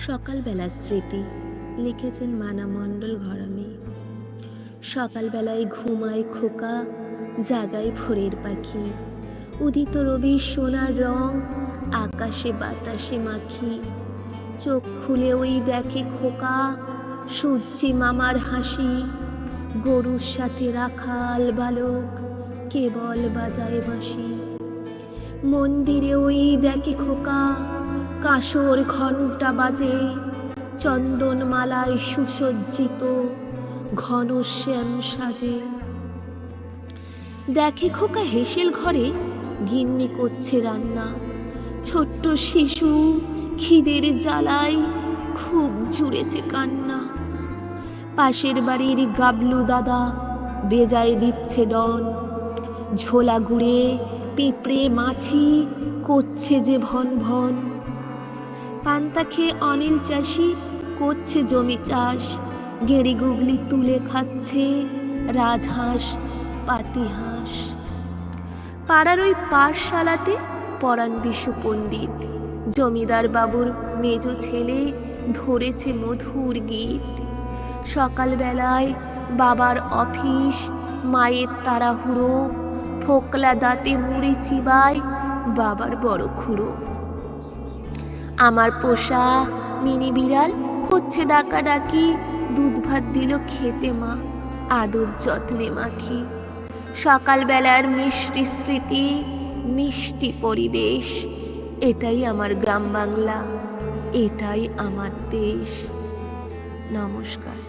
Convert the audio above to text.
সকালবেলার স্মৃতি লিখেছেন মানা মণ্ডল ঘরামি। সকালবেলায় ঘুমায় খোকা, জাগায় ভোরের পাখি। উদিত রবি সোনার রং আকাশে বাতাসে মাখি। চোখ খুলে ওই দেখে খোকা, সূর্যি মামার হাসি। গরুর সাথে রাখাল বালক কেবল বাজায় বাঁশি। মন্দিরে ওই দেখে খোকা, কাঁসর ঘণ্টা বাজে। চন্দন মালায় সুসজ্জিত ঘন শ্যাম সাজে। দেখে খোকা হেসেল ঘরে গিন্নি করছে রান্না। ছোট্ট শিশু খিদের জ্বালায় খুব জুড়েছে কান্না। পাশের বাড়ির গাবলু দাদা বেজায় দিচ্ছে ডন। ঝোলা গুড়ে পিঁপড়ে মাছি করছে যে ভন ভন। পান্তা খেয়ে অনিল চাষি করছে জমি চাষ। গেঁড়ি গুগলি তুলে খাচ্ছে রাজহাঁস পাতিহাঁস। পাড়ার ওই পাঠশালাতে পড়ান বিশু পণ্ডিত। জমিদার বাবুর মেজ ছেলে ধরেছে মধুর গীত। সকালবেলায় বাবার অফিস, মায়ের তাড়াহুড়ো। ফোকলা দাঁতে মুড়ি চিবায় বাবার বড় খুড়ো। আমার পোষা মিনি বিড়াল হচ্ছে ডাকাডাকি। দুধ ভাত দিল খেতে মা, আদর যত্নে মাখি। সকালবেলার মিষ্টি স্মৃতি, মিষ্টি পরিবেশ। এটাই আমার গ্রাম বাংলা, এটাই আমার দেশ। নমস্কার।